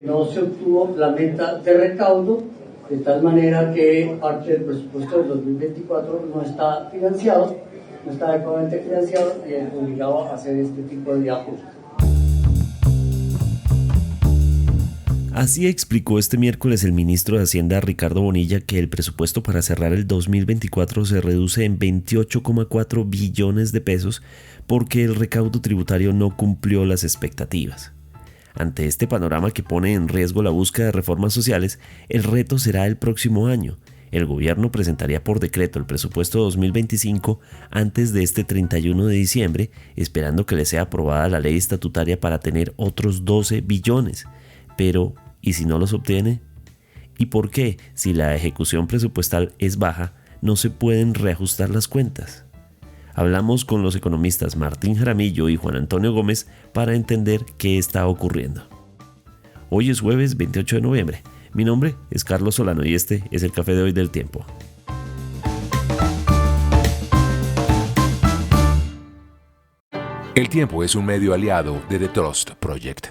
No se obtuvo la meta de recaudo, de tal manera que parte del presupuesto del 2024 no está financiado, no está adecuadamente financiado y es obligado a hacer este tipo de ajustes. Así explicó este miércoles el ministro de Hacienda Ricardo Bonilla que el presupuesto para cerrar el 2024 se reduce en 28,4 billones de pesos porque el recaudo tributario no cumplió las expectativas. Ante este panorama que pone en riesgo la búsqueda de reformas sociales, el reto será el próximo año. El gobierno presentaría por decreto el presupuesto 2025 antes de este 31 de diciembre, esperando que le sea aprobada la ley estatutaria para tener otros 12 billones. Pero, ¿y si no los obtiene? ¿Y por qué, si la ejecución presupuestal es baja, no se pueden reajustar las cuentas? Hablamos con los economistas Martín Jaramillo y Juan Antonio Gómez para entender qué está ocurriendo. Hoy es jueves 28 de noviembre. Mi nombre es Carlos Solano y este es el Café de Hoy del Tiempo. El Tiempo es un medio aliado de The Trust Project.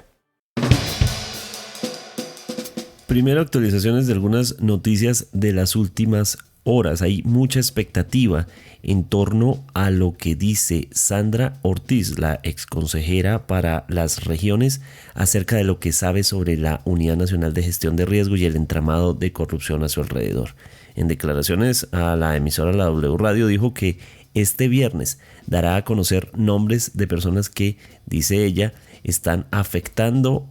Primero, actualizaciones de algunas noticias de las últimas horas. Hay mucha expectativa en torno a lo que dice Sandra Ortiz, la exconsejera para las regiones, acerca de lo que sabe sobre la Unidad Nacional de Gestión de Riesgo y el entramado de corrupción a su alrededor. En declaraciones a la emisora La W Radio dijo que este viernes dará a conocer nombres de personas que, dice ella, están afectando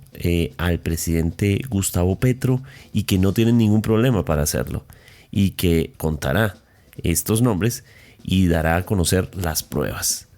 al presidente Gustavo Petro y que no tienen ningún problema para hacerlo, y que contará estos nombres y dará a conocer las pruebas.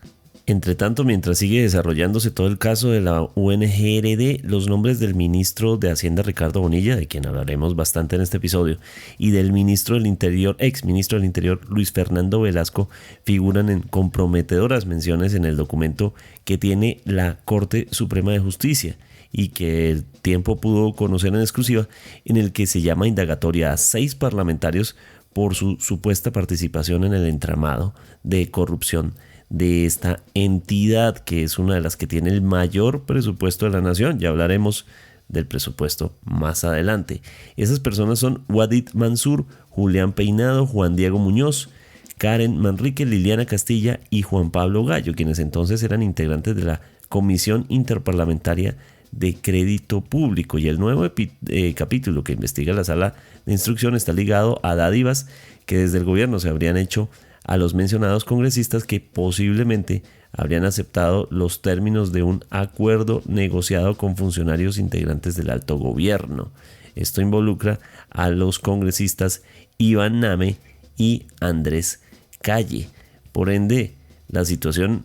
Entre tanto, mientras sigue desarrollándose todo el caso de la UNGRD, los nombres del ministro de Hacienda Ricardo Bonilla, de quien hablaremos bastante en este episodio, y del ministro del Interior, ex ministro del Interior Luis Fernando Velasco, figuran en comprometedoras menciones en el documento que tiene la Corte Suprema de Justicia y que el Tiempo pudo conocer en exclusiva, en el que se llama indagatoria a 6 parlamentarios por su supuesta participación en el entramado de corrupción de esta entidad, que es una de las que tiene el mayor presupuesto de la nación. Ya hablaremos del presupuesto más adelante. Esas personas son Wadid Mansur, Julián Peinado, Juan Diego Muñoz, Karen Manrique, Liliana Castilla y Juan Pablo Gallo, quienes entonces eran integrantes de la Comisión Interparlamentaria de Crédito Público. Y el nuevo capítulo que investiga la Sala de Instrucción está ligado a dádivas que desde el gobierno se habrían hecho a los mencionados congresistas, que posiblemente habrían aceptado los términos de un acuerdo negociado con funcionarios integrantes del alto gobierno. Esto involucra a los congresistas Iván Name y Andrés Calle. Por ende, la situación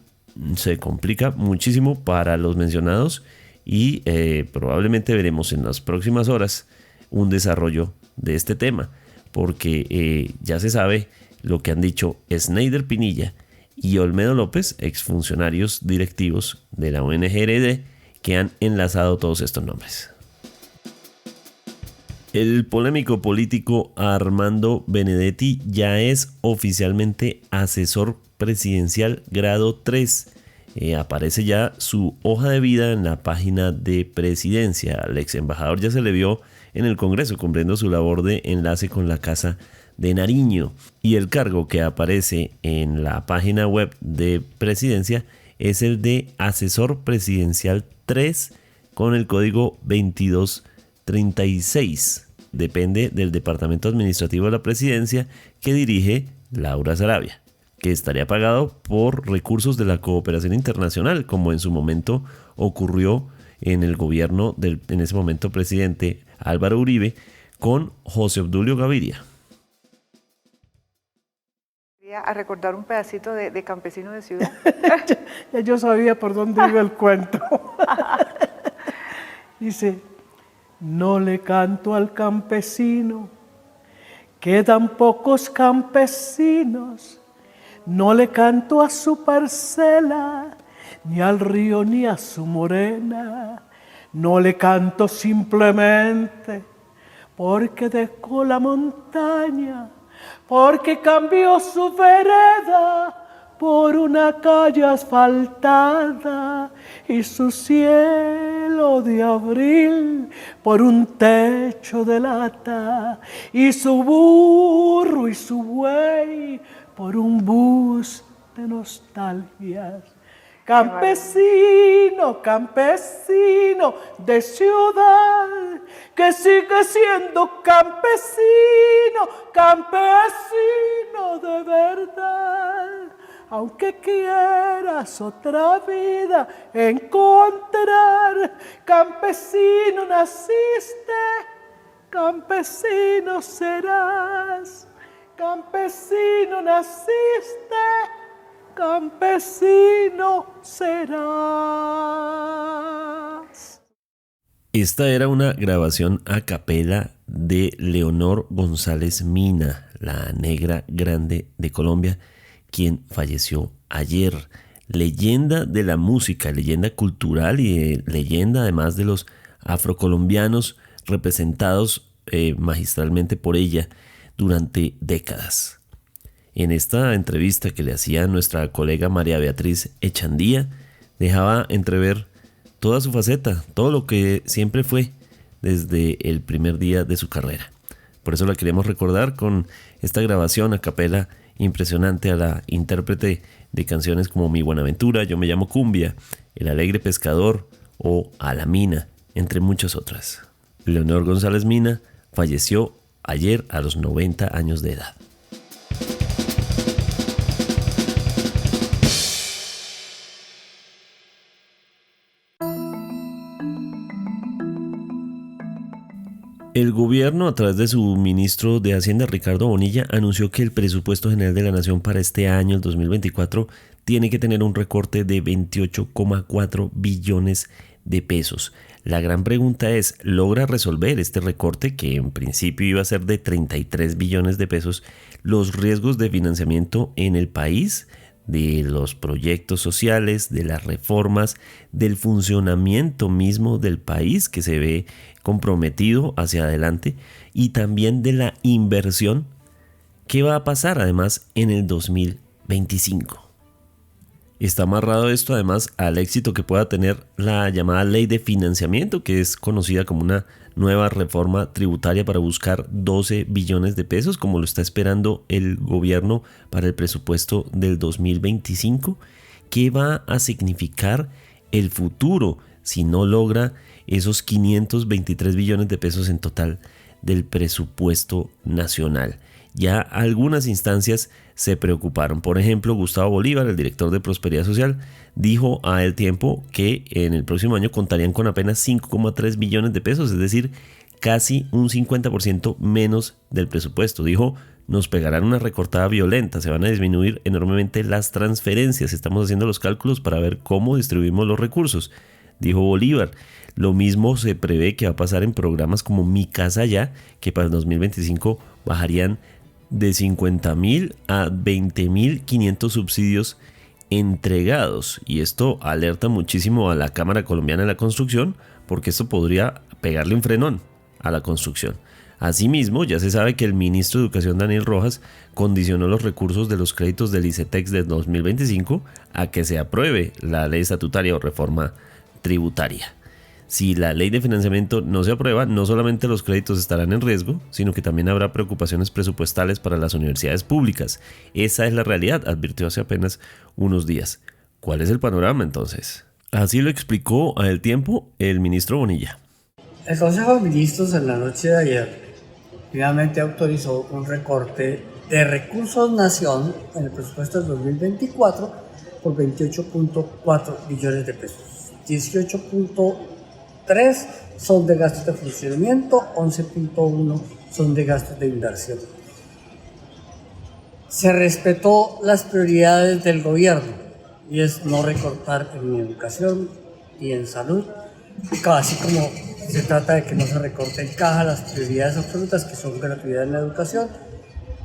se complica muchísimo para los mencionados y probablemente veremos en las próximas horas un desarrollo de este tema, porque ya se sabe lo que han dicho Sneider Pinilla y Olmedo López, exfuncionarios directivos de la UNGRD, que han enlazado todos estos nombres. El polémico político Armando Benedetti ya es oficialmente asesor presidencial grado 3. Aparece ya su hoja de vida en la página de presidencia. Al ex embajador ya se le vio en el Congreso cumpliendo su labor de enlace con la Casa de Nariño, y el cargo que aparece en la página web de presidencia es el de asesor presidencial 3 con el código 2236. Depende del Departamento Administrativo de la Presidencia, que dirige Laura Sarabia, que estaría pagado por recursos de la cooperación internacional, como en su momento ocurrió en el gobierno del en ese momento presidente Álvaro Uribe con José Obdulio Gaviria. A recordar un pedacito de Campesino de Ciudad. Ya yo sabía por dónde iba el cuento. Dice: no le canto al campesino, quedan pocos campesinos. No le canto a su parcela, ni al río ni a su morena. No le canto simplemente porque dejó la montaña, porque cambió su vereda por una calle asfaltada y su cielo de abril por un techo de lata y su burro y su buey por un bus de nostalgias. Campesino, campesino de ciudad, que sigue siendo campesino, campesino de verdad. Aunque quieras otra vida encontrar, campesino naciste, campesino serás. Campesino naciste, campesino serás. Esta era una grabación a capela de Leonor González Mina, la negra grande de Colombia, quien falleció ayer. Leyenda de la música, leyenda cultural y leyenda además de los afrocolombianos representados magistralmente por ella durante décadas. En esta entrevista que le hacía nuestra colega María Beatriz Echandía, dejaba entrever toda su faceta, todo lo que siempre fue desde el primer día de su carrera. Por eso la queremos recordar con esta grabación a capela impresionante a la intérprete de canciones como Mi Buenaventura, Yo me llamo Cumbia, El Alegre Pescador o A la Mina, entre muchas otras. Leonor González Mina falleció ayer a los 90 años de edad. El gobierno, a través de su ministro de Hacienda, Ricardo Bonilla, anunció que el presupuesto general de la Nación para este año, el 2024, tiene que tener un recorte de 28,4 billones de pesos. La gran pregunta es, ¿logra resolver este recorte, que en principio iba a ser de 33 billones de pesos, los riesgos de financiamiento en el país, de los proyectos sociales, de las reformas, del funcionamiento mismo del país que se ve comprometido hacia adelante, y también de la inversión que va a pasar además en el 2025? Está amarrado esto además al éxito que pueda tener la llamada ley de financiamiento, que es conocida como una nueva reforma tributaria para buscar 12 billones de pesos, como lo está esperando el gobierno para el presupuesto del 2025. ¿Qué va a significar el futuro si no logra esos 523 billones de pesos en total del presupuesto nacional? Ya algunas instancias se preocuparon. Por ejemplo, Gustavo Bolívar, el director de Prosperidad Social, dijo a El Tiempo que en el próximo año contarían con apenas 5,3 billones de pesos, es decir, casi un 50% menos del presupuesto. Dijo, nos pegarán una recortada violenta, se van a disminuir enormemente las transferencias, estamos haciendo los cálculos para ver cómo distribuimos los recursos, dijo Bolívar. Lo mismo se prevé que va a pasar en programas como Mi Casa Ya, que para el 2025 bajarían de 50.000 a 20.500 subsidios entregados, y esto alerta muchísimo a la Cámara Colombiana de la Construcción, porque esto podría pegarle un frenón a la construcción. Asimismo, ya se sabe que el ministro de Educación, Daniel Rojas, condicionó los recursos de los créditos del ICETEX de 2025 a que se apruebe la ley estatutaria o reforma tributaria. Si la ley de financiamiento no se aprueba, no solamente los créditos estarán en riesgo, sino que también habrá preocupaciones presupuestales para las universidades públicas. Esa es la realidad, advirtió hace apenas unos días. ¿Cuál es el panorama entonces? Así lo explicó a El Tiempo el ministro Bonilla. El Consejo de Ministros en la noche de ayer finalmente autorizó un recorte de recursos nación en el presupuesto del 2024 por 28,4 billones de pesos. 18,3 son de gastos de funcionamiento, 11,1 son de gastos de inversión. Se respetó las prioridades del gobierno, y es no recortar en educación y en salud, así como se trata de que no se recorte en caja las prioridades absolutas, que son gratuidad en la educación,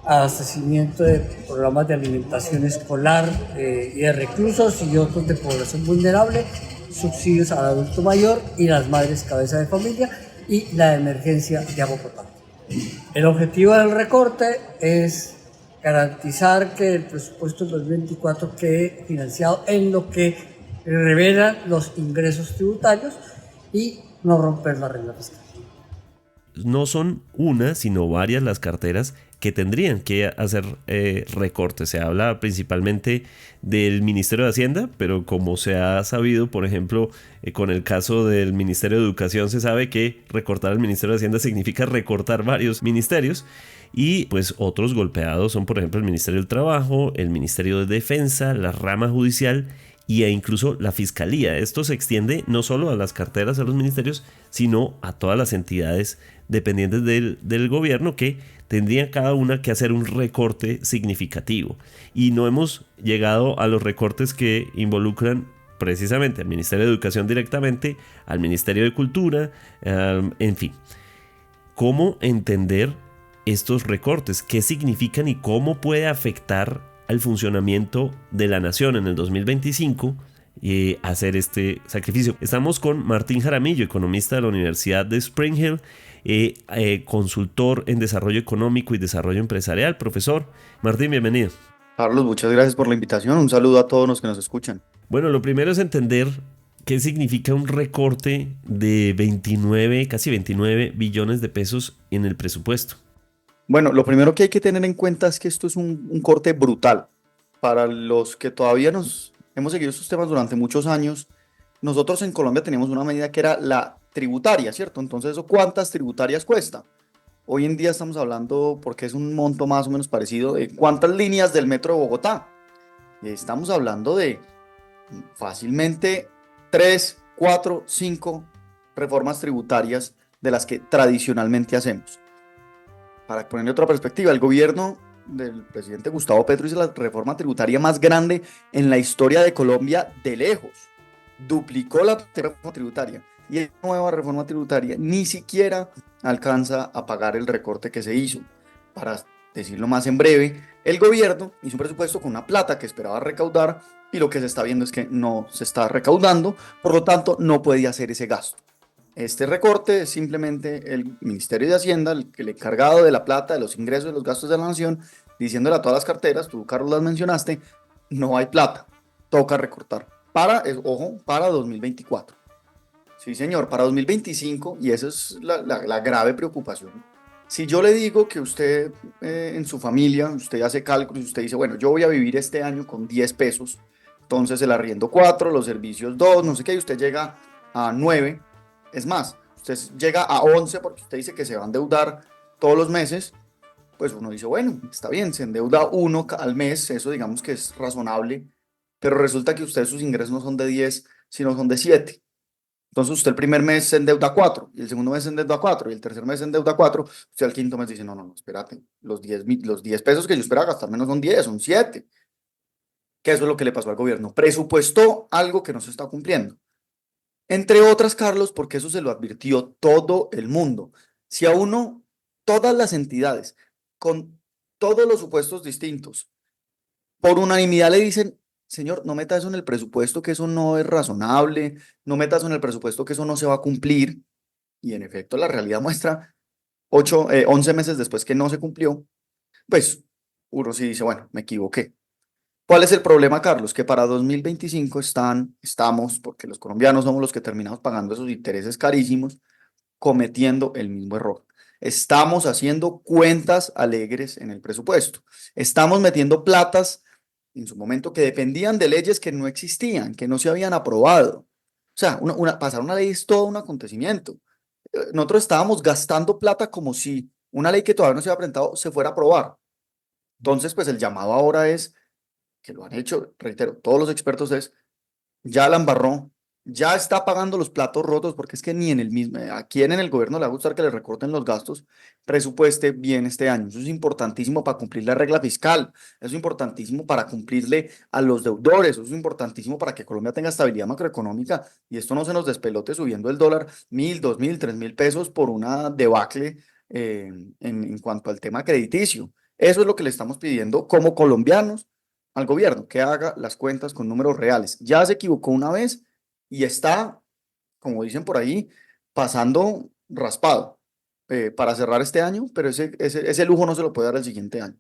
abastecimiento de programas de alimentación escolar y de reclusos y otros de población vulnerable, subsidios al adulto mayor y las madres cabeza de familia, y la emergencia de agua potable. El objetivo del recorte es garantizar que el presupuesto del 2024 quede financiado en lo que revelan los ingresos tributarios y no romper la regla fiscal. No son una, sino varias las carteras que tendrían que hacer recortes. Se habla principalmente del Ministerio de Hacienda, pero como se ha sabido, por ejemplo, con el caso del Ministerio de Educación, se sabe que recortar el Ministerio de Hacienda significa recortar varios ministerios. Y pues otros golpeados son, por ejemplo, el Ministerio del Trabajo, el Ministerio de Defensa, la rama judicial e incluso la Fiscalía. Esto se extiende no solo a las carteras, a los ministerios, sino a todas las entidades dependientes del gobierno que tendrían cada una que hacer un recorte significativo. Y no hemos llegado a los recortes que involucran precisamente al Ministerio de Educación directamente, al Ministerio de Cultura, en fin. ¿Cómo entender estos recortes? ¿Qué significan y cómo puede afectar al funcionamiento de la nación en el 2025 hacer este sacrificio? Estamos con Martín Jaramillo, economista de la Universidad de Spring Hill, consultor en desarrollo económico y desarrollo empresarial. Profesor Martín, bienvenido. Carlos, muchas gracias por la invitación. Un saludo a todos los que nos escuchan. Bueno, lo primero es entender qué significa un recorte de 29, casi 29 billones de pesos en el presupuesto. Bueno, lo primero que hay que tener en cuenta es que esto es un corte brutal. Para los que todavía nos hemos seguido estos temas durante muchos años, nosotros en Colombia teníamos una medida que era la tributaria, ¿cierto? Entonces, ¿eso cuántas tributarias cuesta? Hoy en día estamos hablando, porque es un monto más o menos parecido, de cuántas líneas del metro de Bogotá. Estamos hablando de fácilmente 3, 4, 5 reformas tributarias de las que tradicionalmente hacemos. Para ponerle otra perspectiva, el gobierno del presidente Gustavo Petro hizo la reforma tributaria más grande en la historia de Colombia de lejos. Duplicó la reforma tributaria y la nueva reforma tributaria ni siquiera alcanza a pagar el recorte que se hizo. Para decirlo más en breve, el gobierno hizo un presupuesto con una plata que esperaba recaudar y lo que se está viendo es que no se está recaudando, por lo tanto no puede hacer ese gasto. Este recorte es simplemente el Ministerio de Hacienda, el encargado de la plata, de los ingresos, de los gastos de la nación, diciéndole a todas las carteras, tú Carlos las mencionaste, no hay plata, toca recortar. Para 2024. Sí señor, para 2025, y esa es la grave preocupación. Si yo le digo que usted en su familia, usted hace cálculos y usted dice, bueno, yo voy a vivir este año con 10 pesos, entonces el arriendo 4, los servicios 2, no sé qué, y usted llega a 9, es más, usted llega a 11 porque usted dice que se va a endeudar todos los meses, pues uno dice, bueno, está bien, se endeuda 1 al mes, eso digamos que es razonable, pero resulta que usted sus ingresos no son de 10, sino son de 7. Entonces usted el primer mes se endeuda 4, y el segundo mes se endeuda 4, y el tercer mes se endeuda 4, usted al quinto mes dice, no, espérate, los 10 pesos que yo esperaba gastarme no son 10, son 7. Que eso es lo que le pasó al gobierno. Presupuestó algo que no se está cumpliendo. Entre otras, Carlos, porque eso se lo advirtió todo el mundo. Si a uno, todas las entidades, con todos los supuestos distintos, por unanimidad le dicen, señor, no meta eso en el presupuesto, que eso no es razonable, no meta eso en el presupuesto, que eso no se va a cumplir, y en efecto la realidad muestra 11 meses después que no se cumplió, pues uno sí dice, bueno, me equivoqué. ¿Cuál es el problema, Carlos? Que para 2025 estamos, porque los colombianos somos los que terminamos pagando esos intereses carísimos, cometiendo el mismo error. Estamos haciendo cuentas alegres en el presupuesto. Estamos metiendo platas en su momento que dependían de leyes que no existían, que no se habían aprobado. O sea, pasar una ley es todo un acontecimiento. Nosotros estábamos gastando plata como si una ley que todavía no se había presentado se fuera a aprobar. Entonces, pues el llamado ahora es, que lo han hecho, reitero, todos los expertos es, ya la embarró, ya está pagando los platos rotos, porque es que ni en el mismo, a quién en el gobierno le va a gustar que le recorten los gastos, presupueste bien este año. Eso es importantísimo para cumplir la regla fiscal, eso es importantísimo para cumplirle a los deudores, eso es importantísimo para que Colombia tenga estabilidad macroeconómica y esto no se nos despelote subiendo el dólar 1.000, 2.000, 3.000 pesos por una debacle en cuanto al tema crediticio. Eso es lo que le estamos pidiendo como colombianos al gobierno, que haga las cuentas con números reales. Ya se equivocó una vez y está, como dicen por ahí, pasando raspado para cerrar este año, pero ese lujo no se lo puede dar el siguiente año.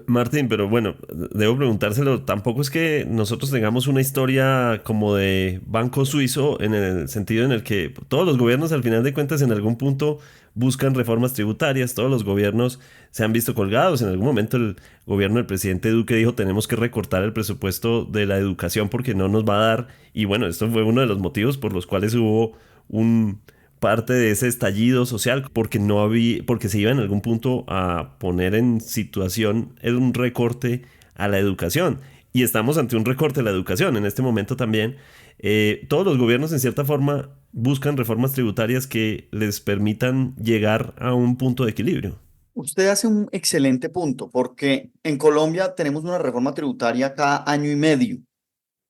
Martín, pero bueno, debo preguntárselo, tampoco es que nosotros tengamos una historia como de banco suizo en el sentido en el que todos los gobiernos al final de cuentas en algún punto buscan reformas tributarias, todos los gobiernos se han visto colgados, en algún momento el gobierno del presidente Duque dijo tenemos que recortar el presupuesto de la educación porque no nos va a dar, y bueno, esto fue uno de los motivos por los cuales hubo un parte de ese estallido social porque no había, porque se iba en algún punto a poner en situación un recorte a la educación. Y estamos ante un recorte a la educación en este momento también. Todos los gobiernos en cierta forma buscan reformas tributarias que les permitan llegar a un punto de equilibrio. Usted hace un excelente punto, porque en Colombia tenemos una reforma tributaria cada año y medio,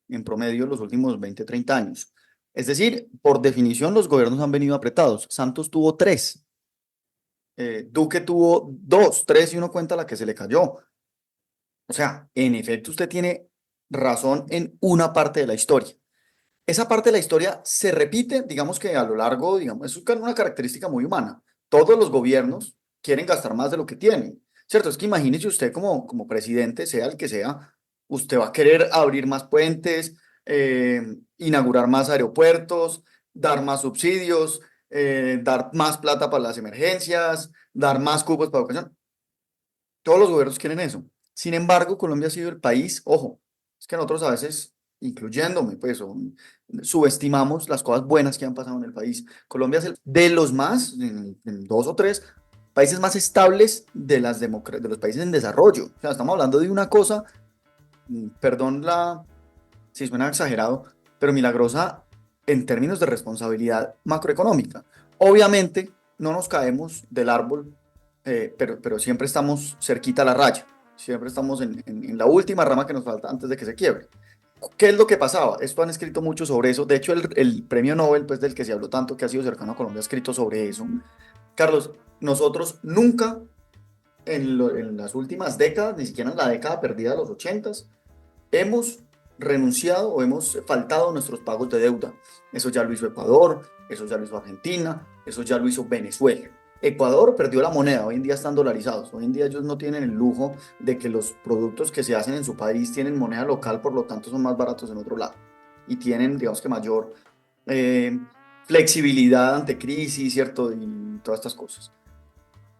en promedio los últimos 20, 30 años. Es decir, por definición los gobiernos han venido apretados. Santos tuvo tres, Duque tuvo dos, tres y uno cuenta la que se le cayó. O sea, en efecto usted tiene razón en una parte de la historia. Esa parte de la historia se repite, digamos que a lo largo, digamos, es una característica muy humana. Todos los gobiernos quieren gastar más de lo que tienen, ¿cierto? Es que imagínese usted como presidente, sea el que sea, usted va a querer abrir más puentes, inaugurar más aeropuertos, dar más subsidios, dar más plata para las emergencias, dar más cupos para educación. Todos los gobiernos quieren eso. Sin embargo, Colombia ha sido el país, ojo, es que nosotros a veces, incluyéndome, pues, subestimamos las cosas buenas que han pasado en el país. Colombia es de los más, en dos o tres países más estables de de los países en desarrollo. O sea, estamos hablando de una cosa, perdón si suena exagerado, pero milagrosa en términos de responsabilidad macroeconómica. Obviamente, no nos caemos del árbol, pero siempre estamos cerquita a la raya. Siempre estamos en la última rama que nos falta antes de que se quiebre. ¿Qué es lo que pasaba? Esto han escrito mucho sobre eso. De hecho, el premio Nobel, pues, del que se habló tanto, que ha sido cercano a Colombia, ha escrito sobre eso. Carlos, nosotros nunca en las últimas décadas, ni siquiera en la década perdida de los 80s, hemos renunciado o hemos faltado a nuestros pagos de deuda. Eso ya lo hizo Ecuador, eso ya lo hizo Argentina, eso ya lo hizo Venezuela. Ecuador perdió la moneda, hoy en día están dolarizados, hoy en día ellos no tienen el lujo de que los productos que se hacen en su país tienen moneda local, por lo tanto son más baratos en otro lado y tienen, digamos que mayor flexibilidad ante crisis, ¿cierto? Y todas estas cosas.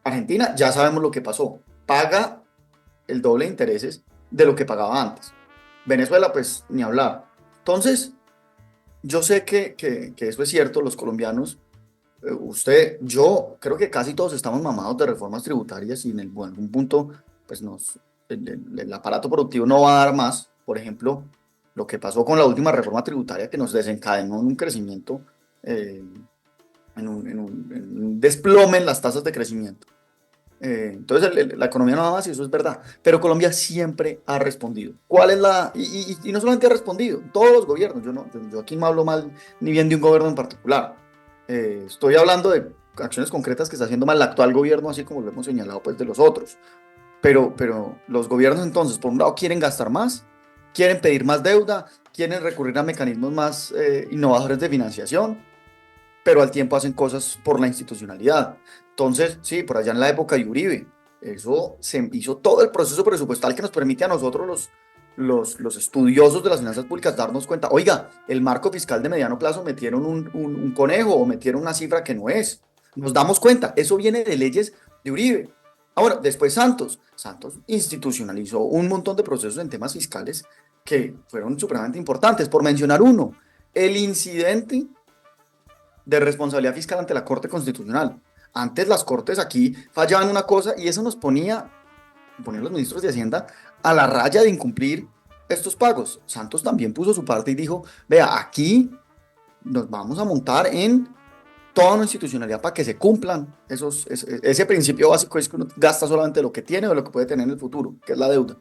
Argentina, ya sabemos lo que pasó, paga el doble de intereses de lo que pagaba antes. Venezuela, pues ni hablar. Entonces, yo sé que eso es cierto, los colombianos, usted, yo creo que casi todos estamos mamados de reformas tributarias y en algún punto, pues el aparato productivo no va a dar más. Por ejemplo, lo que pasó con la última reforma tributaria que nos desencadenó en un crecimiento, en un desplome en las tasas de crecimiento. Entonces la economía no va más y eso es verdad, pero Colombia siempre ha respondido. ¿Cuál es y no solamente ha respondido, todos los gobiernos, yo aquí no hablo mal ni bien de un gobierno en particular, estoy hablando de acciones concretas que está haciendo mal el actual gobierno, así como lo hemos señalado pues de los otros, pero los gobiernos entonces, por un lado quieren gastar más, quieren pedir más deuda, quieren recurrir a mecanismos más innovadores de financiación, pero al tiempo hacen cosas por la institucionalidad. Entonces, sí, por allá en la época de Uribe, eso se hizo todo el proceso presupuestal que nos permite a nosotros los estudiosos de las finanzas públicas darnos cuenta, oiga, el marco fiscal de mediano plazo metieron un conejo o metieron una cifra que no es. Nos damos cuenta, eso viene de leyes de Uribe. Ahora, después Santos institucionalizó un montón de procesos en temas fiscales que fueron supremamente importantes. Por mencionar uno, el incidente de responsabilidad fiscal ante la Corte Constitucional. Antes las cortes aquí fallaban una cosa y eso nos ponía a los ministros de Hacienda a la raya de incumplir estos pagos. Santos también puso su parte y dijo, vea, aquí nos vamos a montar en toda una institucionalidad para que se cumplan ese principio básico es que uno gasta solamente lo que tiene o lo que puede tener en el futuro, que es la deuda.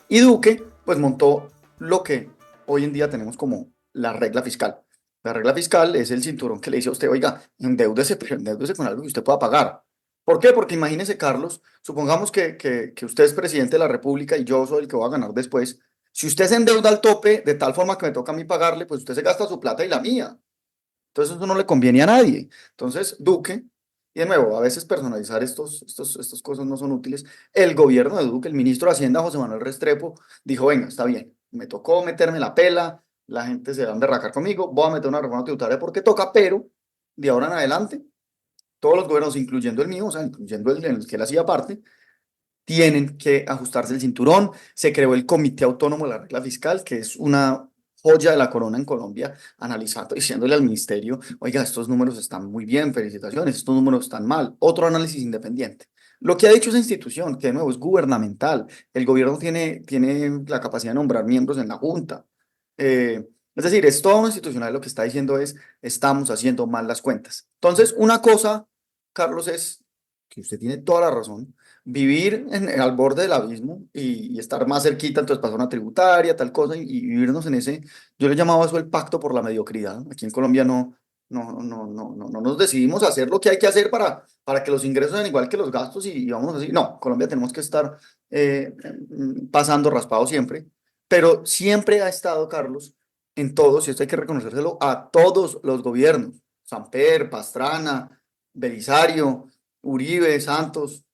Y Duque pues montó lo que hoy en día tenemos como la regla fiscal. La regla fiscal es el cinturón que le dice a usted, oiga, endeúdese, pero endeúdese con algo que usted pueda pagar. ¿Por qué? Porque imagínese, Carlos, supongamos que usted es presidente de la República y yo soy el que va a ganar después. Si usted se endeuda al tope de tal forma que me toca a mí pagarle, pues usted se gasta su plata y la mía. Entonces eso no le conviene a nadie. Entonces Duque Y de nuevo, a veces personalizar estas cosas no son útiles. El gobierno de Duque, el ministro de Hacienda, José Manuel Restrepo, dijo, venga, está bien, me tocó meterme la pela, la gente se va a emberracar conmigo, voy a meter una reforma tributaria porque toca, pero de ahora en adelante, todos los gobiernos, incluyendo el mío, o sea, incluyendo el en el que él hacía parte, tienen que ajustarse el cinturón. Se creó el Comité Autónomo de la Regla Fiscal, que es una joya de la corona en Colombia, analizando, diciéndole al ministerio, oiga, estos números están muy bien, felicitaciones, estos números están mal. Otro análisis independiente. Lo que ha dicho esa institución, que de nuevo es gubernamental, el gobierno tiene la capacidad de nombrar miembros en la Junta. Es decir, es todo institucional, lo que está diciendo es, estamos haciendo mal las cuentas. Entonces, una cosa, Carlos, es que usted tiene toda la razón, vivir al borde del abismo y estar más cerquita, entonces pasar una tributaria, tal cosa, y vivirnos en ese, yo le llamaba eso el pacto por la mediocridad. Aquí en Colombia no nos decidimos a hacer lo que hay que hacer para que los ingresos sean igual que los gastos y vamos así. No, Colombia tenemos que estar pasando raspado siempre, pero siempre ha estado, Carlos, en todos, y esto hay que reconocérselo, a todos los gobiernos, Samper, Pastrana, Belisario, Uribe, Santos,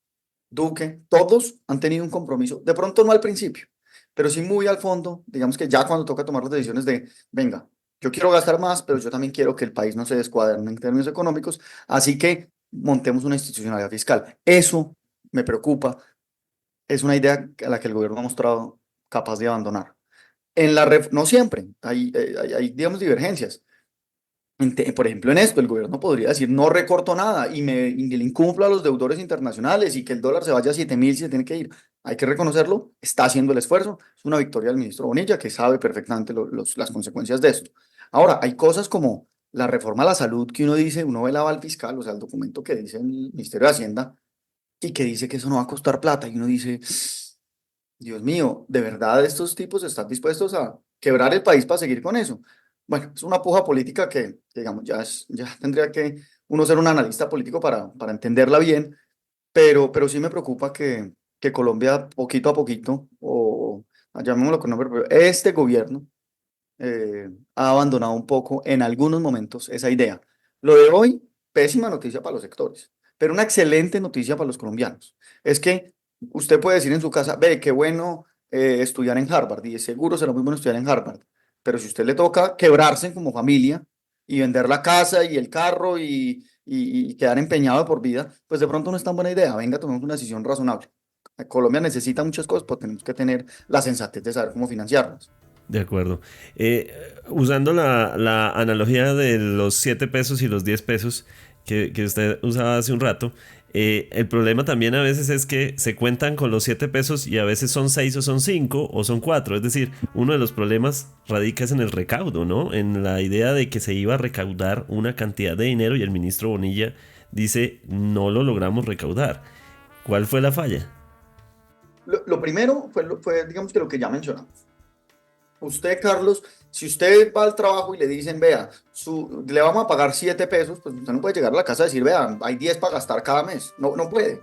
Duque, todos han tenido un compromiso, de pronto no al principio, pero sí muy al fondo, digamos que ya cuando toca tomar las decisiones de, venga, yo quiero gastar más, pero yo también quiero que el país no se descuaderne en términos económicos, así que montemos una institucionalidad fiscal. Eso me preocupa, es una idea a la que el gobierno ha mostrado capaz de abandonar. No siempre, hay, digamos, divergencias. Por ejemplo, en esto, el gobierno podría decir, no recorto nada y le incumplo a los deudores internacionales y que el dólar se vaya a 7.000 si se tiene que ir. Hay que reconocerlo, está haciendo el esfuerzo. Es una victoria del ministro Bonilla, que sabe perfectamente las consecuencias de esto. Ahora, hay cosas como la reforma a la salud que uno dice, uno ve el aval fiscal, o sea, el documento que dice el Ministerio de Hacienda y que dice que eso no va a costar plata. Y uno dice, Dios mío, ¿de verdad estos tipos están dispuestos a quebrar el país para seguir con eso? Bueno, es una puja política que, digamos, ya tendría que uno ser un analista político para entenderla bien, pero sí me preocupa que Colombia, poquito a poquito, o llamémoslo con nombre, pero este gobierno ha abandonado un poco en algunos momentos esa idea. Lo de hoy, pésima noticia para los sectores, pero una excelente noticia para los colombianos. Es que usted puede decir en su casa, ve, qué bueno estudiar en Harvard, y de seguro será muy bueno estudiar en Harvard, pero si a usted le toca quebrarse como familia y vender la casa y el carro y quedar empeñado de por vida, pues de pronto no es tan buena idea. Venga, tomemos una decisión razonable. Colombia necesita muchas cosas, pero tenemos que tener la sensatez de saber cómo financiarlas. De acuerdo. Usando la analogía de los 7 pesos y los 10 pesos que usted usaba hace un rato, el problema también a veces es que se cuentan con los 7 pesos y a veces son 6 o son 5 o son 4. Es decir, uno de los problemas radica en el recaudo, ¿no? En la idea de que se iba a recaudar una cantidad de dinero y el ministro Bonilla dice, no lo logramos recaudar. ¿Cuál fue la falla? Lo primero fue, digamos que lo que ya mencionamos. Usted, Carlos, si usted va al trabajo y le dicen, vea, le vamos a pagar 7 pesos, pues usted no puede llegar a la casa y decir, vea, hay 10 para gastar cada mes. No puede.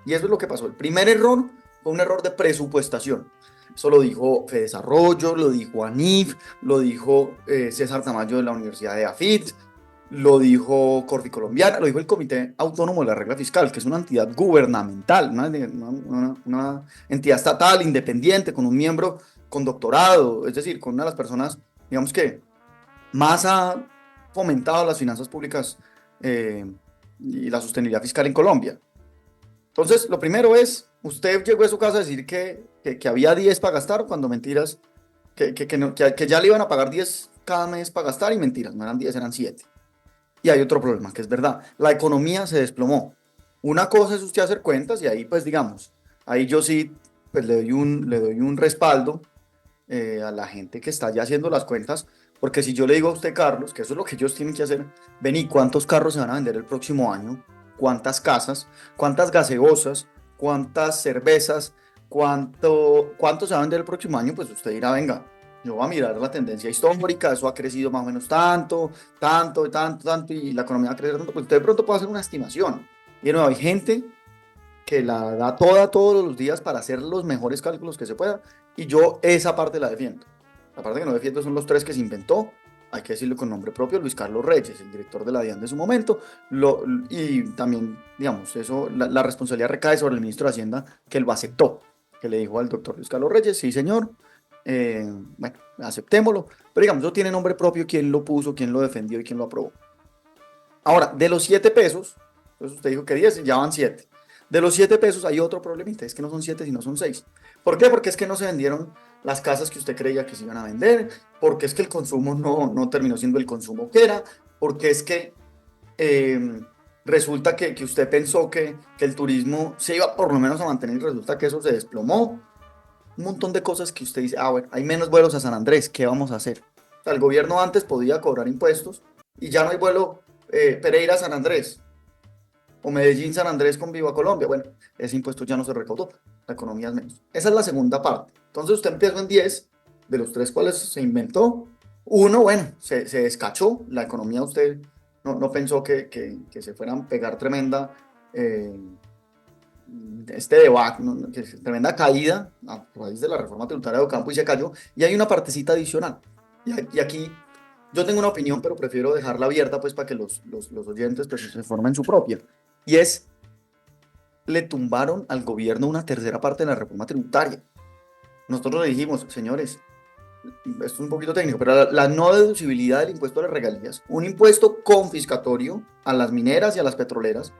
Y eso es lo que pasó. El primer error fue un error de presupuestación. Eso lo dijo Fedesarrollo, lo dijo ANIF, lo dijo César Tamayo de la Universidad de AFIT, lo dijo Corfi Colombiana, lo dijo el Comité Autónomo de la Regla Fiscal, que es una entidad gubernamental, una entidad estatal independiente con un miembro con doctorado, es decir, con una de las personas, digamos que más ha fomentado las finanzas públicas y la sostenibilidad fiscal en Colombia. Entonces, lo primero es, usted llegó a su casa a decir que había 10 para gastar, cuando mentiras, que ya le iban a pagar 10 cada mes para gastar, y mentiras, no eran 10, eran 7. Y hay otro problema, que es verdad, la economía se desplomó. Una cosa es usted hacer cuentas, y ahí pues digamos, ahí yo sí pues le doy un respaldo a la gente que está ya haciendo las cuentas, porque si yo le digo a usted, Carlos, que eso es lo que ellos tienen que hacer, vení, ¿cuántos carros se van a vender el próximo año? ¿Cuántas casas? ¿Cuántas gaseosas? ¿Cuántas cervezas? ¿Cuánto se va a vender el próximo año? Pues usted dirá, venga, yo voy a mirar la tendencia histórica, eso ha crecido más o menos tanto, y la economía va a crecer tanto, pues usted de pronto puede hacer una estimación. Y de nuevo, hay gente que la da todos los días para hacer los mejores cálculos que se pueda, y yo esa parte la defiendo. La parte que no defiendo son los 3 que se inventó hay que decirlo con nombre propio, Luis Carlos Reyes, el director de la DIAN de su momento, y también, digamos, eso, la responsabilidad recae sobre el ministro de Hacienda, que lo aceptó, que le dijo al doctor Luis Carlos Reyes, sí señor, bueno, aceptémoslo, pero digamos, eso tiene nombre propio, quién lo puso, quién lo defendió y quién lo aprobó. Ahora, de los 7 pesos, entonces usted dijo que 10, ya van 7. De los 7 pesos hay otro problemita, es que no son 7 sino son 6. ¿Por qué? Porque es que no se vendieron las casas que usted creía que se iban a vender, porque es que el consumo no terminó siendo el consumo que era, porque es que resulta que usted pensó que el turismo se iba por lo menos a mantener y resulta que eso se desplomó. Un montón de cosas que usted dice, bueno, hay menos vuelos a San Andrés, ¿qué vamos a hacer? O sea, el gobierno antes podía cobrar impuestos y ya no hay vuelo Pereira-San Andrés o Medellín-San Andrés con Viva Colombia. Bueno, ese impuesto ya no se recaudó, la economía es menos. Esa es la segunda parte. Entonces usted empezó en 10, de los 3 cuales se inventó. Uno, bueno, se descachó, la economía usted no pensó que se fueran a pegar tremenda tremenda caída a raíz de la reforma tributaria de Ocampo y se cayó. Y hay una partecita adicional. Y aquí yo tengo una opinión, pero prefiero dejarla abierta pues para que los oyentes pues, se formen su propia. Y es, le tumbaron al gobierno una tercera parte de la reforma tributaria. Nosotros le dijimos, señores, esto es un poquito técnico, pero la no deducibilidad del impuesto a las regalías, un impuesto confiscatorio a las mineras y a las petroleras,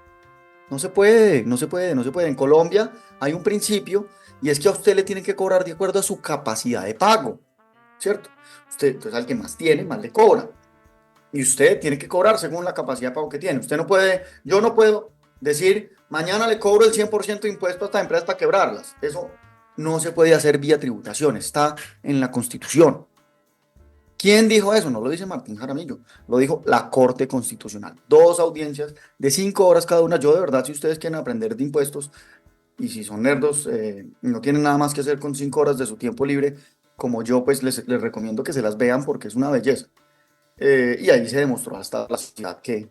no se puede. En Colombia hay un principio y es que a usted le tienen que cobrar de acuerdo a su capacidad de pago, ¿cierto? Usted, entonces al que más tiene, más le cobra. Y usted tiene que cobrar según la capacidad de pago que tiene. Yo no puedo decir, mañana le cobro el 100% de impuesto a estas empresas para quebrarlas. Eso no se puede hacer vía tributación, está en la Constitución. ¿Quién dijo eso? No lo dice Martín Jaramillo, lo dijo la Corte Constitucional. 2 audiencias de 5 horas cada una. Yo de verdad, si ustedes quieren aprender de impuestos y si son nerdos y no tienen nada más que hacer con 5 horas de su tiempo libre, como yo, pues les recomiendo que se las vean porque es una belleza. Y ahí se demostró hasta la sociedad que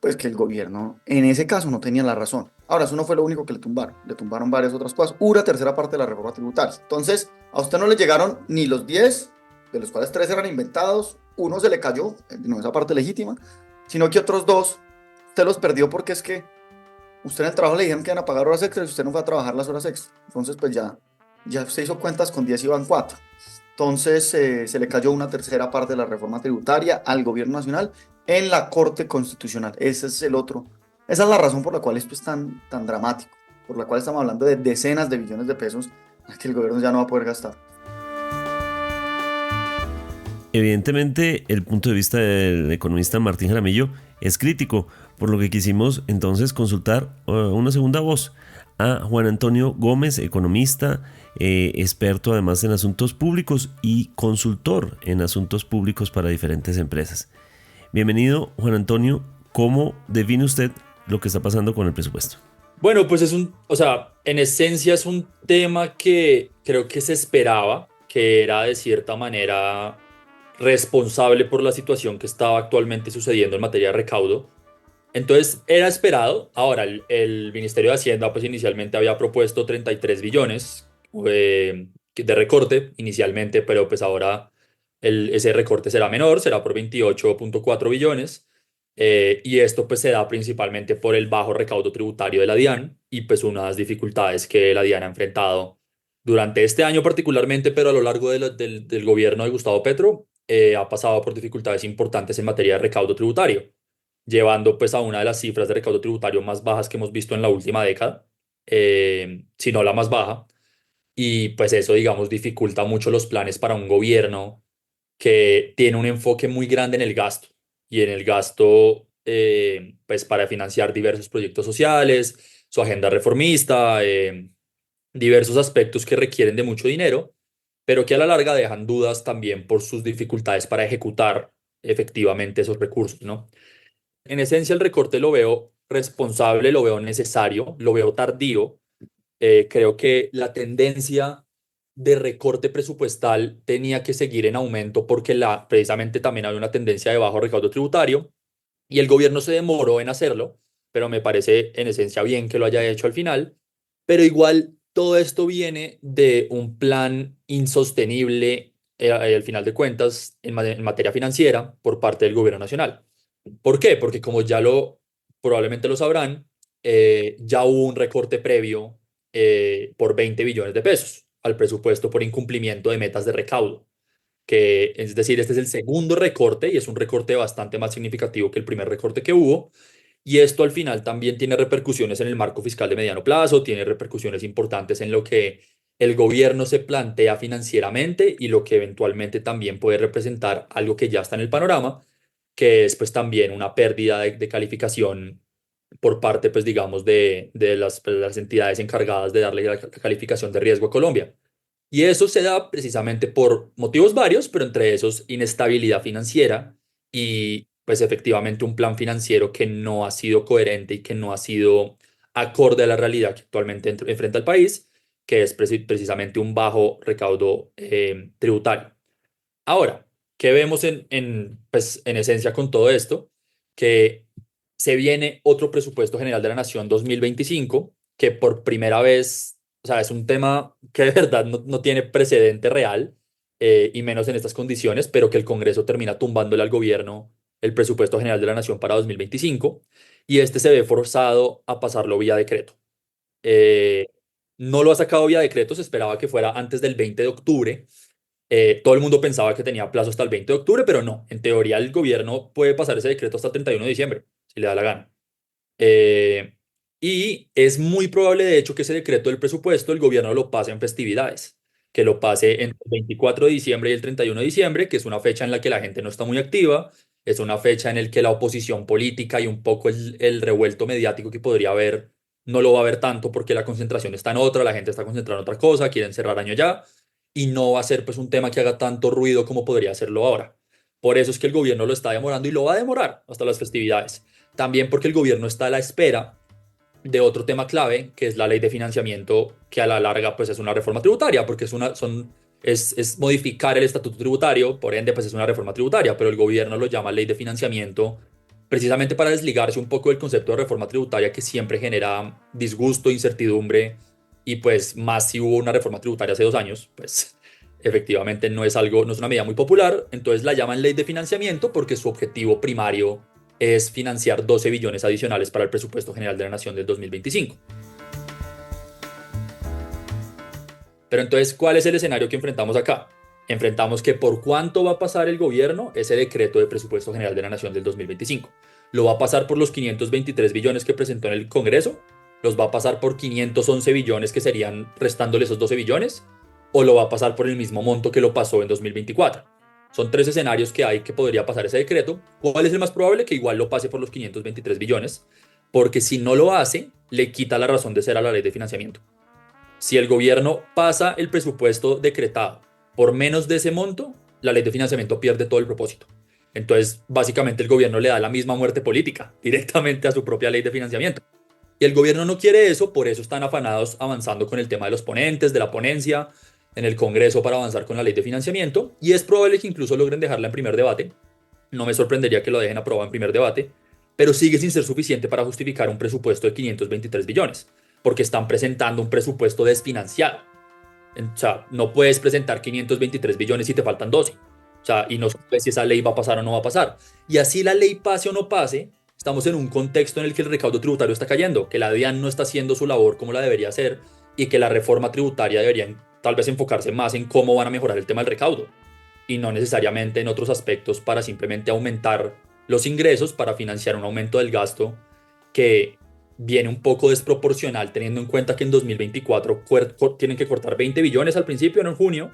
el gobierno en ese caso no tenía la razón. Ahora, eso no fue lo único que le tumbaron varias otras cosas, una tercera parte de la reforma tributaria. Entonces, a usted no le llegaron ni los 10, de los cuales 3 eran inventados, uno se le cayó, no esa parte legítima, sino que otros 2 usted los perdió porque es que usted en el trabajo le dijeron que iban a pagar horas extras y usted no fue a trabajar las horas extras. Entonces, pues ya se hizo cuentas con 10 y van 4. Entonces, se le cayó una tercera parte de la reforma tributaria al gobierno nacional en la Corte Constitucional. Esa es la razón por la cual esto es tan dramático, por la cual estamos hablando de decenas de billones de pesos que el gobierno ya no va a poder gastar. Evidentemente, el punto de vista del economista Martín Jaramillo es crítico, por lo que quisimos entonces consultar una segunda voz a Juan Antonio Gómez, economista, experto además en asuntos públicos y consultor en asuntos públicos para diferentes empresas. Bienvenido, Juan Antonio. ¿Cómo define usted lo que está pasando con el presupuesto? Bueno, pues en esencia es un tema que creo que se esperaba, que era de cierta manera responsable por la situación que estaba actualmente sucediendo en materia de recaudo. Entonces era esperado. Ahora, el Ministerio de Hacienda pues inicialmente había propuesto 33 billones de recorte inicialmente, pero pues ahora ese recorte será menor, será por 28.4 billones. Y esto pues se da principalmente por el bajo recaudo tributario de la DIAN y pues unas dificultades que la DIAN ha enfrentado durante este año particularmente, pero a lo largo del gobierno de Gustavo Petro ha pasado por dificultades importantes en materia de recaudo tributario, llevando pues a una de las cifras de recaudo tributario más bajas que hemos visto en la última década, si no la más baja, y pues eso, digamos, dificulta mucho los planes para un gobierno que tiene un enfoque muy grande en el gasto, y en el gasto pues para financiar diversos proyectos sociales, su agenda reformista, diversos aspectos que requieren de mucho dinero, pero que a la larga dejan dudas también por sus dificultades para ejecutar efectivamente esos recursos, ¿no? En esencia, el recorte lo veo responsable, lo veo necesario, lo veo tardío. Creo que la tendencia de recorte presupuestal tenía que seguir en aumento porque precisamente también había una tendencia de bajo recaudo tributario y el gobierno se demoró en hacerlo, pero me parece en esencia bien que lo haya hecho al final. Pero igual todo esto viene de un plan insostenible al final de cuentas en materia financiera por parte del gobierno nacional. ¿Por qué? Porque como probablemente lo sabrán, ya hubo un recorte previo por 20 billones de pesos al presupuesto por incumplimiento de metas de recaudo, que es decir, este es el segundo recorte y es un recorte bastante más significativo que el primer recorte que hubo. Y esto al final también tiene repercusiones en el marco fiscal de mediano plazo, tiene repercusiones importantes en lo que el gobierno se plantea financieramente y lo que eventualmente también puede representar algo que ya está en el panorama, que es pues también una pérdida de calificación por parte, pues digamos, de las entidades encargadas de darle la calificación de riesgo a Colombia. Y eso se da precisamente por motivos varios, pero entre esos inestabilidad financiera y pues efectivamente un plan financiero que no ha sido coherente y que no ha sido acorde a la realidad que actualmente enfrenta el país, que es precisamente un bajo recaudo tributario. Ahora, ¿qué vemos pues, en esencia con todo esto? Que se viene otro presupuesto general de la Nación 2025, que por primera vez, o sea, es un tema que de verdad no tiene precedente real, y menos en estas condiciones, pero que el Congreso termina tumbándole al gobierno el presupuesto general de la Nación para 2025, y este se ve forzado a pasarlo vía decreto. Eh, no lo ha sacado vía decreto, se esperaba que fuera antes del 20 de octubre. Todo el mundo pensaba que tenía plazo hasta el 20 de octubre, pero no. En teoría, el gobierno puede pasar ese decreto hasta el 31 de diciembre, si le da la gana. Eh, y es muy probable, de hecho, que ese decreto del presupuesto el gobierno lo pase en festividades, que lo pase entre el 24 de diciembre y el 31 de diciembre, que es una fecha en la que la gente no está muy activa, es una fecha en la que la oposición política y un poco el revuelto mediático que podría haber no lo va a haber tanto porque la concentración está en otra, la gente está concentrada en otra cosa, quieren cerrar año ya y no va a ser pues un tema que haga tanto ruido como podría hacerlo ahora. Por eso es que el gobierno lo está demorando y lo va a demorar hasta las festividades. También porque el gobierno está a la espera de otro tema clave, que es la ley de financiamiento, que a la larga pues es una reforma tributaria, porque es modificar el estatuto tributario, por ende pues es una reforma tributaria, pero el gobierno lo llama ley de financiamiento precisamente para desligarse un poco del concepto de reforma tributaria que siempre genera disgusto, incertidumbre y pues más si hubo una reforma tributaria hace 2 años, pues efectivamente no es algo, no es una medida muy popular, entonces la llaman ley de financiamiento porque su objetivo primario es financiar 12 billones adicionales para el presupuesto general de la Nación del 2025. Pero entonces, ¿cuál es el escenario que enfrentamos acá? Enfrentamos que por cuánto va a pasar el gobierno ese decreto de presupuesto general de la Nación del 2025. ¿Lo va a pasar por los 523 billones que presentó en el Congreso? ¿Los va a pasar por 511 billones que serían restándole esos 12 billones? ¿O lo va a pasar por el mismo monto que lo pasó en 2024? Son 3 escenarios que hay que podría pasar ese decreto. ¿Cuál es el más probable? Que igual lo pase por los 523 billones, porque si no lo hace, le quita la razón de ser a la ley de financiamiento. Si el gobierno pasa el presupuesto decretado por menos de ese monto, la ley de financiamiento pierde todo el propósito. Entonces, básicamente el gobierno le da la misma muerte política directamente a su propia ley de financiamiento. Y el gobierno no quiere eso, por eso están afanados avanzando con el tema de los ponentes, de la ponencia en el Congreso para avanzar con la ley de financiamiento, y es probable que incluso logren dejarla en primer debate. No me sorprendería que lo dejen aprobado en primer debate, pero sigue sin ser suficiente para justificar un presupuesto de 523 billones, porque están presentando un presupuesto desfinanciado. O sea, no puedes presentar 523 billones si te faltan 12. O sea, y no sabes si esa ley va a pasar o no va a pasar. Y así la ley pase o no pase, estamos en un contexto en el que el recaudo tributario está cayendo, que la DIAN no está haciendo su labor como la debería hacer y que la reforma tributaria debería tal vez enfocarse más en cómo van a mejorar el tema del recaudo y no necesariamente en otros aspectos para simplemente aumentar los ingresos para financiar un aumento del gasto que viene un poco desproporcional teniendo en cuenta que en 2024 tienen que cortar 20 billones al principio, no en junio,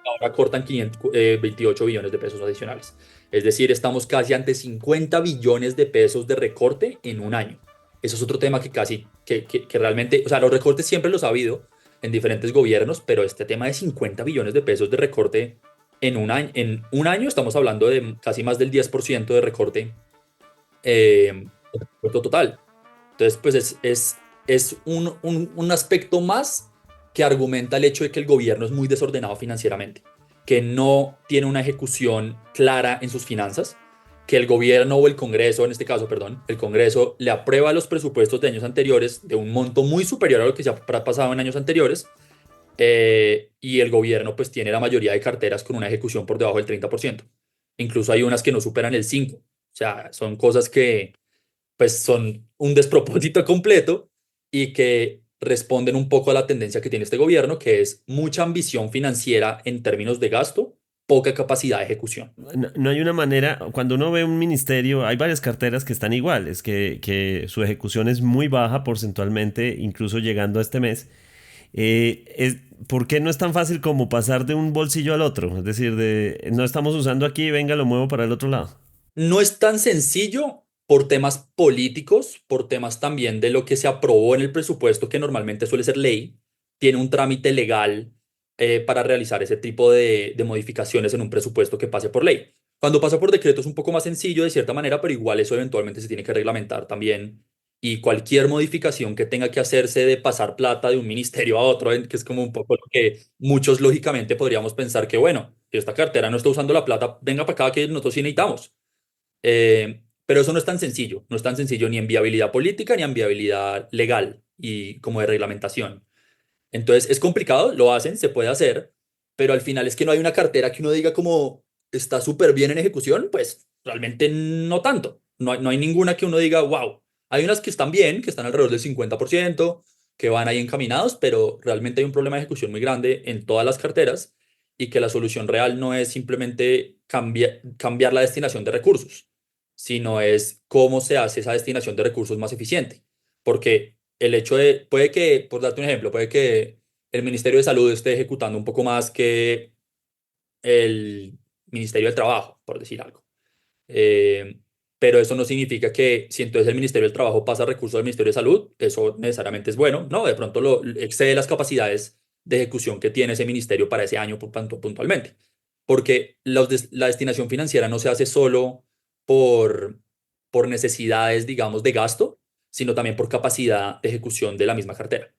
ahora cortan 28 billones de pesos adicionales. Es decir, estamos casi ante 50 billones de pesos de recorte en un año. Eso es otro tema que realmente, o sea, los recortes siempre los ha habido en diferentes gobiernos, pero este tema de 50 billones de pesos de recorte en un año estamos hablando de casi más del 10% de recorte total. Entonces, pues es un aspecto más que argumenta el hecho de que el gobierno es muy desordenado financieramente, que no tiene una ejecución clara en sus finanzas, que el gobierno o el Congreso, en este caso, perdón, el Congreso le aprueba los presupuestos de años anteriores de un monto muy superior a lo que se ha pasado en años anteriores, y el gobierno pues tiene la mayoría de carteras con una ejecución por debajo del 30%. Incluso hay unas que no superan el 5%. O sea, son cosas que pues son un despropósito completo y que responden un poco a la tendencia que tiene este gobierno, que es mucha ambición financiera en términos de gasto, poca capacidad de ejecución. No hay una manera, cuando uno ve un ministerio, hay varias carteras que están iguales, que su ejecución es muy baja porcentualmente, incluso llegando a este mes. ¿Por qué no es tan fácil como pasar de un bolsillo al otro? Es decir, no estamos usando aquí, venga, lo muevo para el otro lado. No es tan sencillo por temas políticos, por temas también de lo que se aprobó en el presupuesto, que normalmente suele ser ley, tiene un trámite legal para realizar ese tipo de modificaciones en un presupuesto que pase por ley. Cuando pasa por decreto es un poco más sencillo de cierta manera, pero igual eso eventualmente se tiene que reglamentar también. Y cualquier modificación que tenga que hacerse de pasar plata de un ministerio a otro, que es como un poco lo que muchos lógicamente podríamos pensar que, bueno, si esta cartera no está usando la plata, venga para acá que nosotros sí necesitamos. Pero eso no es tan sencillo, no es tan sencillo ni en viabilidad política ni en viabilidad legal y como de reglamentación. Entonces es complicado, lo hacen, se puede hacer, pero al final es que no hay una cartera que uno diga como está súper bien en ejecución, pues realmente no tanto. No hay ninguna que uno diga, wow. Hay unas que están bien, que están alrededor del 50%, que van ahí encaminados, pero realmente hay un problema de ejecución muy grande en todas las carteras y que la solución real no es simplemente cambiar la destinación de recursos, sino es cómo se hace esa destinación de recursos más eficiente. Porque el hecho de, puede que, por darte un ejemplo, puede que el Ministerio de Salud esté ejecutando un poco más que el Ministerio del Trabajo, por decir algo. Eh, pero eso no significa que si entonces el Ministerio del Trabajo pasa recursos al Ministerio de Salud, eso necesariamente es bueno. No, de pronto excede las capacidades de ejecución que tiene ese ministerio para ese año puntualmente. Porque la destinación financiera no se hace solo por, por necesidades, digamos, de gasto, sino también por capacidad de ejecución de la misma cartera.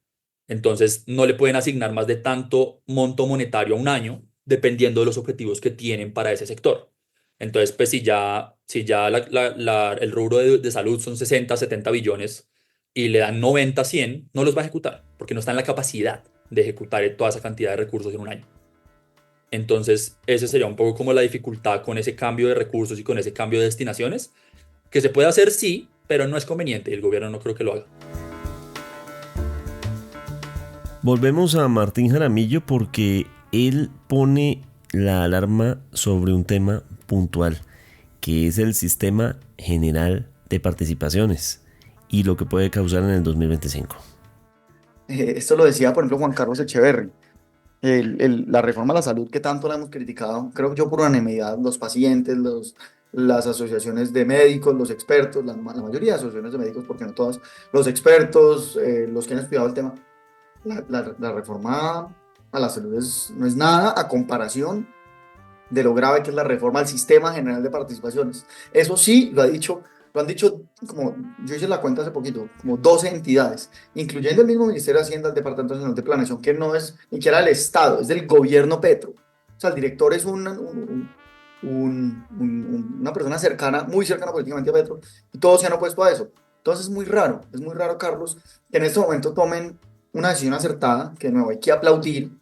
Entonces, no le pueden asignar más de tanto monto monetario a un año, dependiendo de los objetivos que tienen para ese sector. Entonces, pues si ya el rubro de salud son 60, 70 billones y le dan 90, 100, no los va a ejecutar, porque no está en la capacidad de ejecutar toda esa cantidad de recursos en un año. Entonces, ese sería un poco como la dificultad con ese cambio de recursos y con ese cambio de destinaciones, que se puede hacer sí, pero no es conveniente y el gobierno no creo que lo haga. Volvemos a Martín Jaramillo porque él pone la alarma sobre un tema puntual, que es el sistema general de participaciones y lo que puede causar en el 2025. Esto lo decía, por ejemplo, Juan Carlos Echeverry. La reforma a la salud que tanto la hemos criticado, creo yo por unanimidad, los pacientes, las asociaciones de médicos, los expertos, la mayoría de asociaciones de médicos, porque no todas, los expertos, los que han estudiado el tema, la reforma a la salud no es nada a comparación de lo grave que es la reforma al sistema general de participaciones. Eso sí, lo han dicho, como yo hice la cuenta hace poquito, como 12 entidades, incluyendo el mismo Ministerio de Hacienda, el Departamento Nacional de Planeación, que no es ni siquiera del Estado, es del gobierno Petro. O sea, el director es una persona cercana, muy cercana políticamente a Petro, y todos se han opuesto a eso. Entonces es muy raro, Carlos, que en este momento tomen una decisión acertada, que de nuevo hay que aplaudir,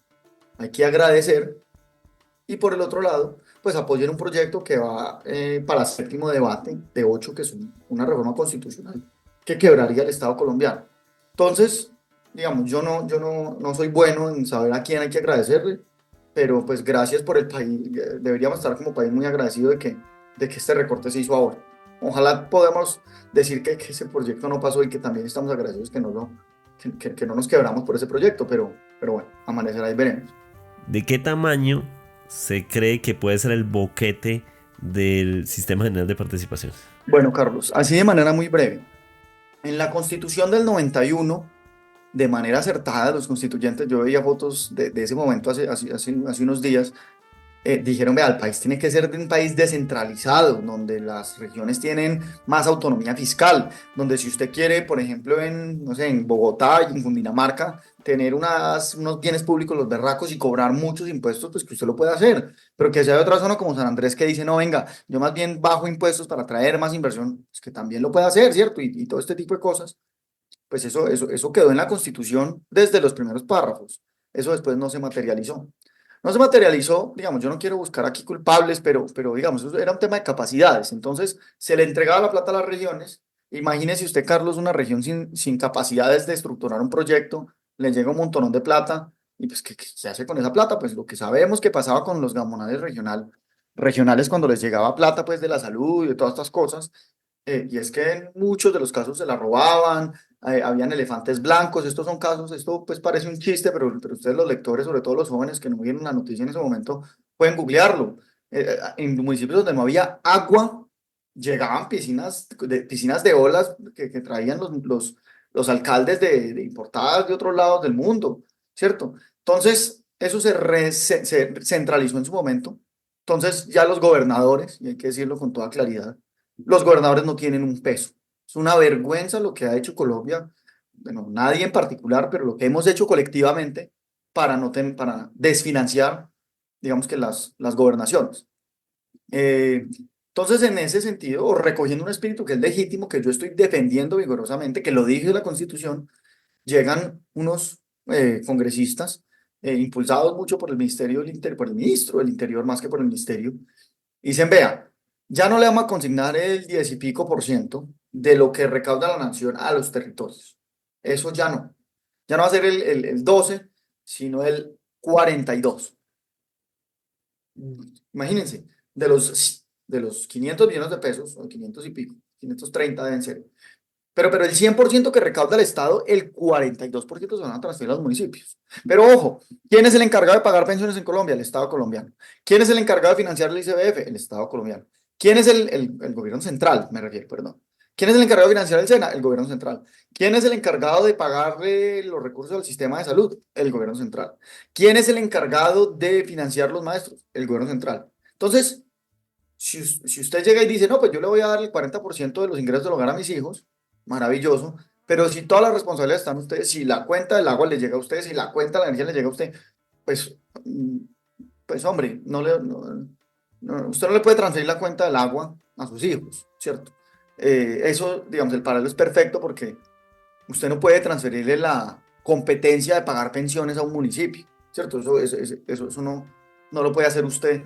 hay que agradecer, y por el otro lado, pues apoyen un proyecto que va para el séptimo debate de 8, que es una reforma constitucional que quebraría el Estado colombiano. Entonces, digamos, yo no soy bueno en saber a quién hay que agradecerle, pero pues gracias por el país. Deberíamos estar como país muy agradecidos de que este recorte se hizo ahora. Ojalá podamos decir que ese proyecto no pasó y que también estamos agradecidos que no nos quebramos por ese proyecto, pero bueno, amanecerá y veremos. ¿De qué tamaño se cree que puede ser el boquete del sistema general de participación? Bueno, Carlos, así de manera muy breve. En la Constitución del 91, de manera acertada, los constituyentes, yo veía fotos de ese momento hace unos días, dijeron, vea, el país tiene que ser un país descentralizado, donde las regiones tienen más autonomía fiscal, donde si usted quiere, por ejemplo, no sé, en Bogotá y en Cundinamarca, tener unos bienes públicos, los berracos, y cobrar muchos impuestos, pues que usted lo puede hacer, pero que sea de otra zona como San Andrés que dice, no, venga, yo más bien bajo impuestos para traer más inversión, pues que también lo puede hacer, ¿cierto? Y todo este tipo de cosas, pues eso quedó en la Constitución desde los primeros párrafos. Eso después no se materializó. No se materializó, digamos, yo no quiero buscar aquí culpables, pero digamos, eso era un tema de capacidades. Entonces, se le entregaba la plata a las regiones. Imagínese usted, Carlos, una región sin capacidades de estructurar un proyecto, le llega un montonón de plata, y pues, ¿qué se hace con esa plata? Pues lo que sabemos que pasaba con los gamonales regionales cuando les llegaba plata, pues, de la salud y de todas estas cosas, y es que en muchos de los casos se la robaban, habían elefantes blancos. Estos son casos, esto pues parece un chiste, pero ustedes los lectores, sobre todo los jóvenes que no vieron la noticia en ese momento, pueden googlearlo. En municipios donde no había agua, llegaban piscinas de olas que traían los alcaldes de importadas de otros lados del mundo, ¿cierto? Entonces, eso se centralizó en su momento. Entonces, ya los gobernadores, y hay que decirlo con toda claridad, los gobernadores no tienen un peso. Es una vergüenza lo que ha hecho Colombia, bueno, nadie en particular, pero lo que hemos hecho colectivamente para desfinanciar, digamos que las gobernaciones. Entonces, en ese sentido, o recogiendo un espíritu que es legítimo, que yo estoy defendiendo vigorosamente, que lo dije en la Constitución, llegan unos congresistas impulsados mucho por el Ministerio del Interior, por el ministro del Interior más que por el ministerio, y dicen, vea, ya no le vamos a consignar el 10 y pico por ciento de lo que recauda la nación a los territorios. Eso ya no. Ya no va a ser el 12, sino el 42. Imagínense, de los 500 millones de pesos, o 500 y pico, 530 deben ser. Pero el 100% que recauda el Estado, el 42% se van a transferir a los municipios. Pero ojo, ¿quién es el encargado de pagar pensiones en Colombia? El Estado colombiano. ¿Quién es el encargado de financiar el ICBF? El Estado colombiano. ¿Quién es el gobierno central? Me refiero, perdón. ¿Quién es el encargado de financiar el SENA? El gobierno central. ¿Quién es el encargado de pagarle los recursos al sistema de salud? El gobierno central. ¿Quién es el encargado de financiar los maestros? El gobierno central. Entonces, si usted llega y dice, no, pues yo le voy a dar el 40% de los ingresos del hogar a mis hijos, maravilloso, pero si todas las responsabilidades están ustedes, si la cuenta del agua le llega a usted, si la cuenta de la energía le llega a usted, pues hombre, usted no le puede transferir la cuenta del agua a sus hijos, ¿cierto? Eso, digamos, el paralelo es perfecto porque usted no puede transferirle la competencia de pagar pensiones a un municipio, ¿cierto? Eso no lo puede hacer usted,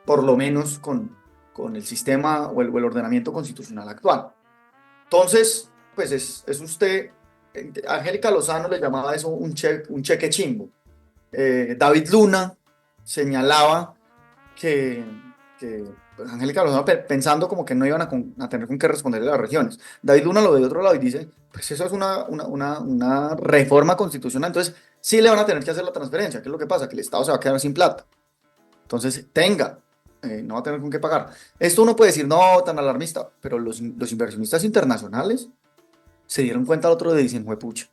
por lo menos con el sistema o el ordenamiento constitucional actual. Entonces, pues es usted, Angélica Lozano le llamaba eso un cheque chimbo. David Luna señalaba que pues, Angélica Lozano pensando como que no iban a tener con qué responderle a las regiones. David Luna lo ve de otro lado y dice, pues eso es una reforma constitucional, entonces sí le van a tener que hacer la transferencia. ¿Qué es lo que pasa? Que el Estado se va a quedar sin plata. Entonces, no va a tener con qué pagar. Esto uno puede decir, no, tan alarmista, pero los inversionistas internacionales se dieron cuenta el otro día y dicen, juepucha,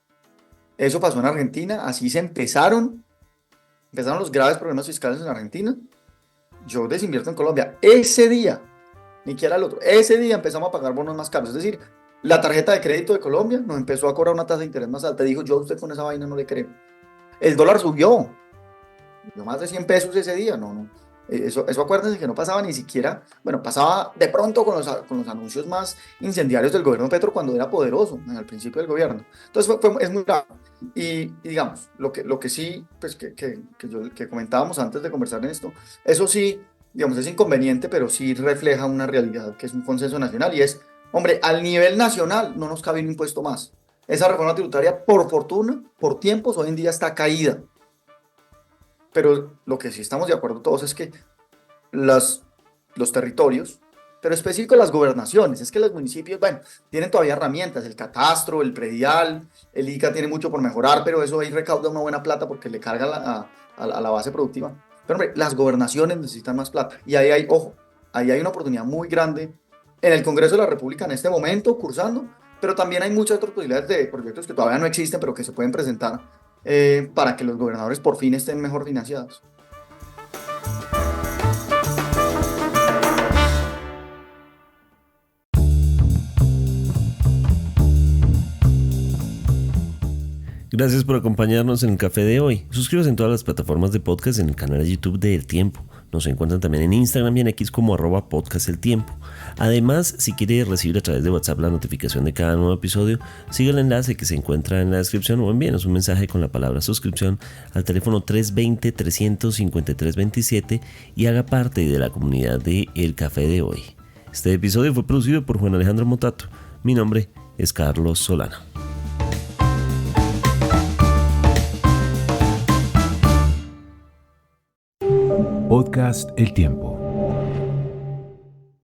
eso pasó en Argentina, así empezaron los graves problemas fiscales en Argentina. Yo desinvierto en Colombia. Ese día, ni siquiera el otro, ese día empezamos a pagar bonos más caros. Es decir, la tarjeta de crédito de Colombia nos empezó a cobrar una tasa de interés más alta. Dijo, yo a usted con esa vaina no le creo. El dólar subió más de 100 pesos ese día, no. Eso acuérdense que no pasaba ni siquiera, bueno, pasaba de pronto con los anuncios más incendiarios del gobierno de Petro cuando era poderoso, al principio del gobierno. Entonces es muy grave. Y digamos, lo que sí, pues que comentábamos antes de conversar en esto, eso sí, digamos, es inconveniente, pero sí refleja una realidad que es un consenso nacional y es, hombre, al nivel nacional no nos cabe un impuesto más. Esa reforma tributaria, por fortuna, por tiempos, hoy en día está caída. Pero lo que sí estamos de acuerdo todos es que los territorios, pero específico las gobernaciones, es que los municipios, bueno, tienen todavía herramientas, el catastro, el predial, el ICA tiene mucho por mejorar, pero eso ahí recauda una buena plata porque le carga a la base productiva. Pero hombre, las gobernaciones necesitan más plata y ahí hay una oportunidad muy grande en el Congreso de la República en este momento, cursando, pero también hay muchas otras posibilidades de proyectos que todavía no existen, pero que se pueden presentar para que los gobernadores por fin estén mejor financiados. Gracias por acompañarnos en el café de hoy. Suscríbase en todas las plataformas de podcast y en el canal de YouTube de El Tiempo. Nos encuentran también en Instagram y en X como @podcasteltiempo. Además, si quiere recibir a través de WhatsApp la notificación de cada nuevo episodio, siga el enlace que se encuentra en la descripción o envíenos un mensaje con la palabra suscripción al teléfono 320-353-27 y haga parte de la comunidad de El Café de Hoy. Este episodio fue producido por Juan Alejandro Motato. Mi nombre es Carlos Solano. Podcast El Tiempo.